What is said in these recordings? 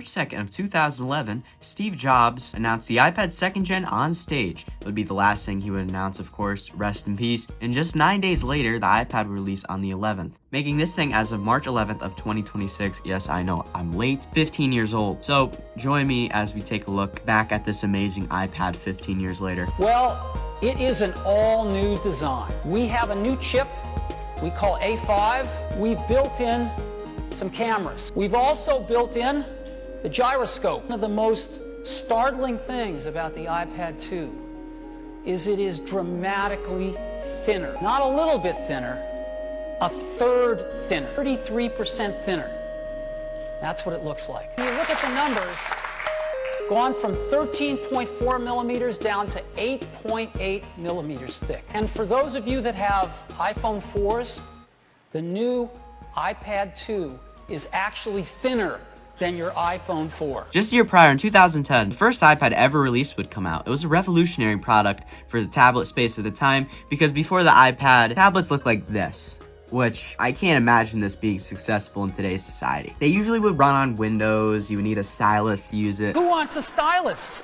March 2nd of 2011, Steve Jobs announced the iPad 2nd Gen on stage. It would be the last thing he would announce, of course, rest in peace. And just 9 days later, the iPad would release on the 11th, making this thing as of March 11th of 2026, yes, I know, I'm late, 15 years old. So join me as we take a look back at this amazing iPad 15 years later. Well, it is an all-new design. We have a new chip we call A5. We've built in some cameras. We've also built in the gyroscope. One of the most startling things about the iPad 2 is it is dramatically thinner. Not a little bit thinner, a third thinner, 33% thinner. That's what it looks like. When you look at the numbers, gone from 13.4 millimeters down to 8.8 millimeters thick. And for those of you that have iPhone 4s, the new iPad 2 is actually thinner than your iPhone 4. Just a year prior, in 2010, the first iPad ever released would come out. It was a revolutionary product for the tablet space at the time, because before the iPad, tablets looked like this, which I can't imagine this being successful in today's society. They usually would run on Windows, you would need a stylus to use it. Who wants a stylus?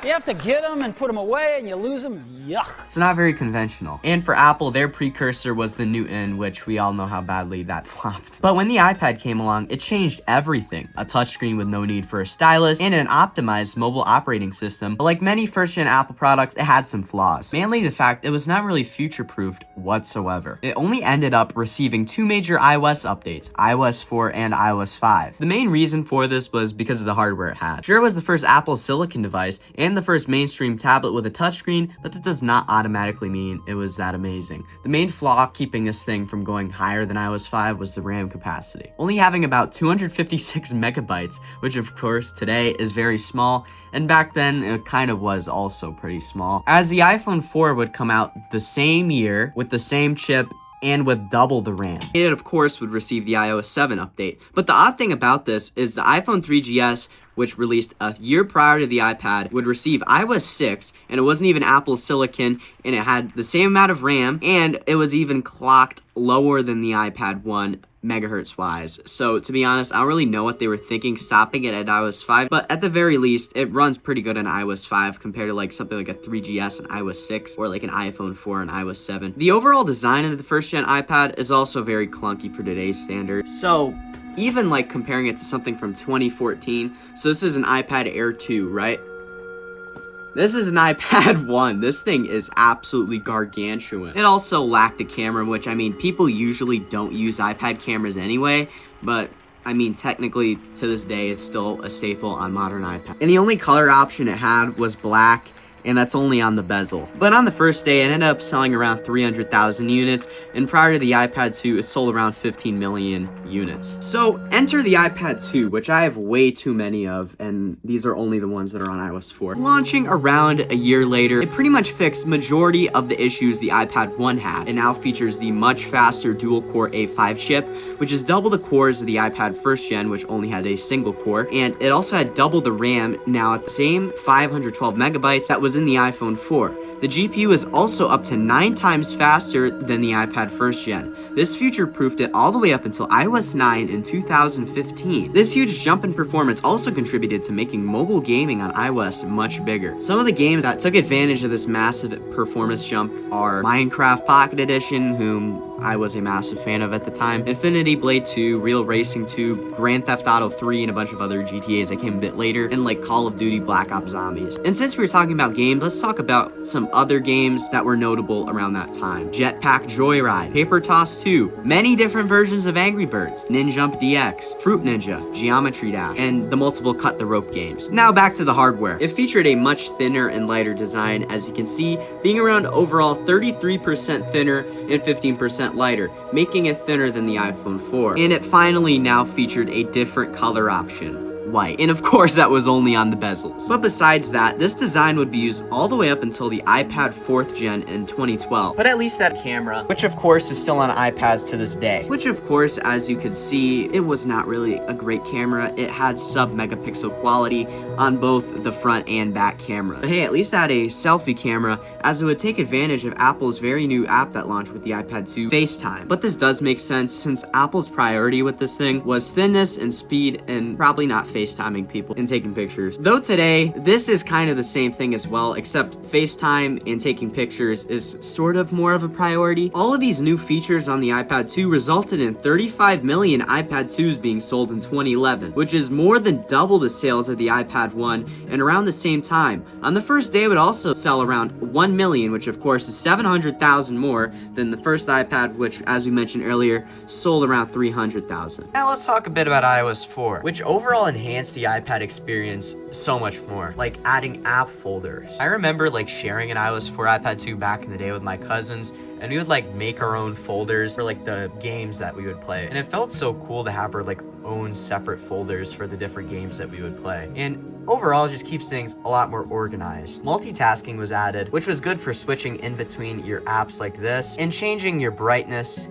You have to get them and put them away and you lose them. Yuck. It's not very conventional. And for Apple, their precursor was the Newton, which we all know how badly that flopped. But when the iPad came along, it changed everything. A touchscreen with no need for a stylus and an optimized mobile operating system. But like many first-gen Apple products, it had some flaws. Mainly the fact it was not really future-proofed whatsoever. It only ended up receiving two major iOS updates, iOS 4 and iOS 5. The main reason for this was because of the hardware it had. Sure, it was the first Apple Silicon device and the first mainstream tablet with a touchscreen, but that does not automatically mean it was that amazing. The main flaw keeping this thing from going higher than iOS 5 was the RAM capacity. Only having about 256 megabytes, which of course today is very small, and back then it kind of was also pretty small. As the iPhone 4 would come out the same year with the same chip and with double the RAM. It of course would receive the iOS 7 update. But the odd thing about this is the iPhone 3GS, which released a year prior to the iPad, would receive iOS 6, and it wasn't even Apple Silicon, and it had the same amount of RAM, and it was even clocked lower than the iPad 1 megahertz wise. So to be honest, I don't really know what they were thinking stopping it at iOS 5, but at the very least, it runs pretty good on iOS 5 compared to like something like a 3GS and iOS 6 or like an iPhone 4 and iOS 7. The overall design of the first gen iPad is also very clunky for today's standards. So even like comparing it to something from 2014, so this is an iPad Air 2, right? This is an iPad 1. This thing is absolutely gargantuan. It also lacked a camera, which, I mean, people usually don't use iPad cameras anyway, but I mean, technically, to this day, it's still a staple on modern iPads. And the only color option it had was black, and that's only on the bezel. But on the first day, it ended up selling around 300,000 units, and prior to the iPad 2, it sold around 15 million units. So enter the iPad 2, which I have way too many of, and these are only the ones that are on iOS 4. Launching around a year later, it pretty much fixed majority of the issues the iPad 1 had. It now features the much faster dual-core A5 chip, which is double the cores of the iPad first gen, which only had a single core, and it also had double the RAM, now at the same 512 megabytes that was in the iPhone 4. The GPU is also up to 9 times faster than the iPad first gen. This future-proofed it all the way up until iOS 9 in 2015. This huge jump in performance also contributed to making mobile gaming on iOS much bigger. Some of the games that took advantage of this massive performance jump are Minecraft Pocket Edition, whom I was a massive fan of at the time, Infinity Blade 2, Real Racing 2, Grand Theft Auto 3, and a bunch of other GTAs that came a bit later, and like Call of Duty Black Ops Zombies. And since we were talking about games, let's talk about some other games that were notable around that time. Jetpack Joyride, Paper Toss 2, many different versions of Angry Birds, Ninjump DX, Fruit Ninja, Geometry Dash, and the multiple Cut the Rope games. Now back to the hardware. It featured a much thinner and lighter design, as you can see, being around overall 33% thinner and 15% lighter, making it thinner than the iPhone 4. And it finally now featured a different color option, white. And of course, that was only on the bezels. But besides that, this design would be used all the way up until the iPad 4th gen in 2012. But at least that camera, which of course is still on iPads to this day. Which of course, as you could see, it was not really a great camera. It had sub-megapixel quality on both the front and back camera. But hey, at least it had a selfie camera, as it would take advantage of Apple's very new app that launched with the iPad 2, FaceTime. But this does make sense, since Apple's priority with this thing was thinness and speed, and probably not FaceTime FaceTiming people and taking pictures. Though today, this is kind of the same thing as well, except FaceTime and taking pictures is sort of more of a priority. All of these new features on the iPad 2 resulted in 35 million iPad 2s being sold in 2011, which is more than double the sales of the iPad 1, and around the same time. On the first day, it would also sell around 1 million, which of course is 700,000 more than the first iPad, which, as we mentioned earlier, sold around 300,000. Now let's talk a bit about iOS 4, which overall enhanced the iPad experience so much more, like adding app folders. I remember like sharing an iOS 4 iPad 2 back in the day with my cousins, and we would like make our own folders for like the games that we would play. And it felt so cool to have our like own separate folders for the different games that we would play. And overall, it just keeps things a lot more organized. Multitasking was added, which was good for switching in between your apps like this and changing your brightness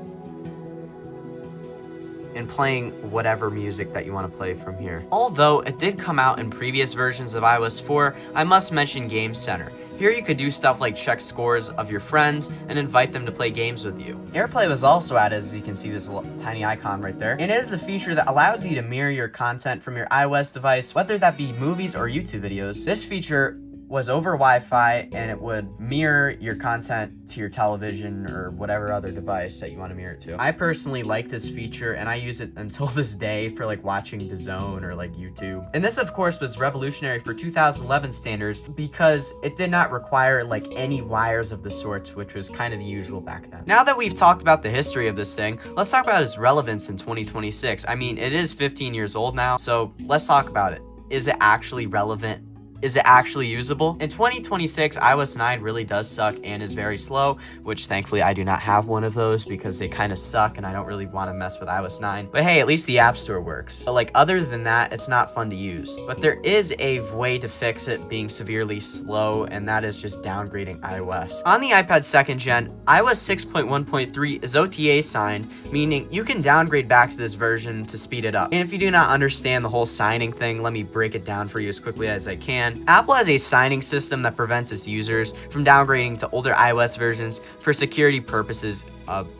and playing whatever music that you want to play from here. Although it did come out in previous versions of iOS 4, I must mention Game Center. Here you could do stuff like check scores of your friends and invite them to play games with you. AirPlay was also added, as you can see this little tiny icon right there. And it is a feature that allows you to mirror your content from your iOS device, whether that be movies or YouTube videos. This feature was over Wi-Fi, and it would mirror your content to your television or whatever other device that you want to mirror it to. I personally like this feature, and I use it until this day for like watching DAZN or like YouTube. And this of course was revolutionary for 2011 standards because it did not require like any wires of the sorts, which was kind of the usual back then. Now that we've talked about the history of this thing, let's talk about its relevance in 2026. I mean, it is 15 years old now, so let's talk about it. Is it actually relevant? Is it actually usable? In 2026, iOS 9 really does suck and is very slow, which thankfully I do not have one of those because they kind of suck and I don't really want to mess with iOS 9. But hey, at least the App Store works. But like other than that, it's not fun to use. But there is a way to fix it being severely slow, and that is just downgrading iOS. On the iPad 2nd gen, iOS 6.1.3 is OTA signed, meaning you can downgrade back to this version to speed it up. And if you do not understand the whole signing thing, let me break it down for you as quickly as I can. Apple has a signing system that prevents its users from downgrading to older iOS versions for security purposes,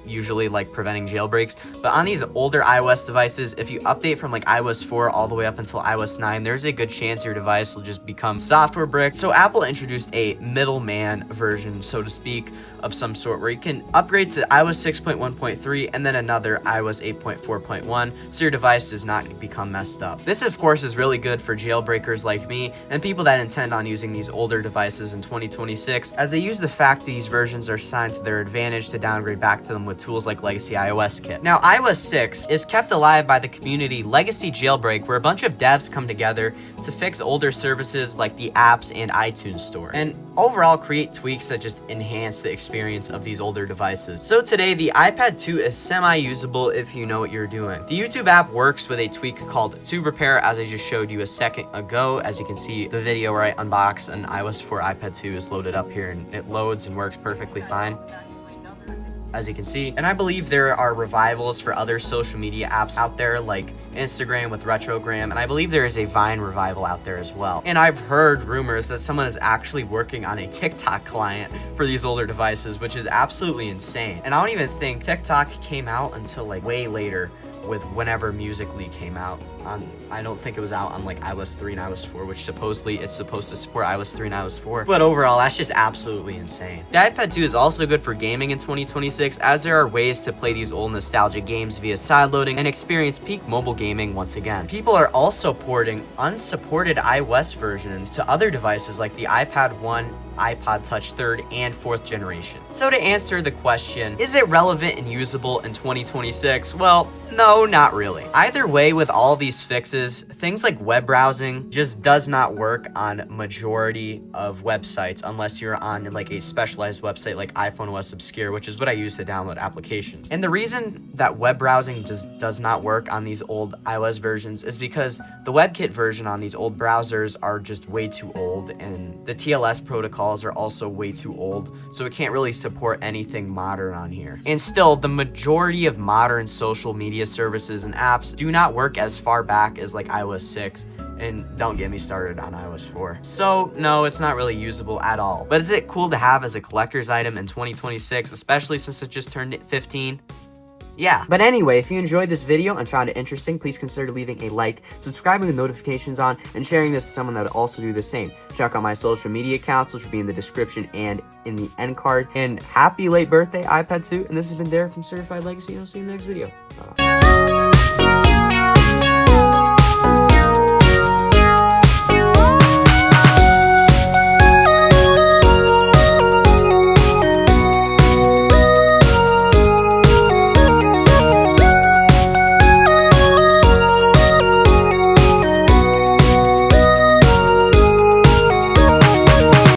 usually like preventing jailbreaks. But on these older iOS devices, if you update from like iOS 4 all the way up until iOS 9, there's a good chance your device will just become software brick. So Apple introduced a middleman version, so to speak, of some sort where you can upgrade to iOS 6.1.3 and then another iOS 8.4.1 so your device does not become messed up. This of course is really good for jailbreakers like me and people that intend on using these older devices in 2026, as they use the fact these versions are signed to their advantage to downgrade back to them with tools like Legacy iOS Kit. Now iOS 6 is kept alive by the community Legacy Jailbreak, where a bunch of devs come together to fix older services like the apps and iTunes Store, and overall create tweaks that just enhance the experience of these older devices. So today, the iPad 2 is semi-usable if you know what you're doing. The YouTube app works with a tweak called Tube Repair, as I just showed you a second ago. As you can see, the video where I unbox an iOS 4 iPad 2 is loaded up here, and it loads and works perfectly fine, as you can see. And I believe there are revivals for other social media apps out there like Instagram with Retrogram, and I believe there is a Vine revival out there as well. And I've heard rumors that someone is actually working on a TikTok client for these older devices, which is absolutely insane. And I don't even think TikTok came out until like way later, with whenever Musical.ly came out. I don't think it was out on like iOS 3 and iOS 4, which supposedly it's supposed to support iOS 3 and iOS 4. But overall, that's just absolutely insane. The iPad 2 is also good for gaming in 2026, as there are ways to play these old nostalgic games via sideloading and experience peak mobile gaming once again. People are also porting unsupported iOS versions to other devices like the iPad 1, iPod Touch 3rd and 4th generation. So to answer the question, is it relevant and usable in 2026? Well, no, not really. Either way, with all these fixes, things like web browsing just does not work on majority of websites unless you're on like a specialized website like iPhone OS Obscure, which is what I use to download applications. And the reason that web browsing does not work on these old iOS versions is because the WebKit version on these old browsers are just way too old, and the TLS protocols are also way too old, so it can't really support anything modern on here. And still, the majority of modern social media services and apps do not work as far back as like iOS 6, and don't get me started on iOS 4. So no, it's not really usable at all. But is it cool to have as a collector's item in 2026, especially since it just turned 15? Yeah. But anyway, if you enjoyed this video and found it interesting, please consider leaving a like, subscribing with notifications on, and sharing this to someone that would also do the same. Check out my social media accounts, which will be in the description and in the end card. And happy late birthday, iPad 2. And this has been Derek from Certified Legacy, and I'll see you in the next video. Bye.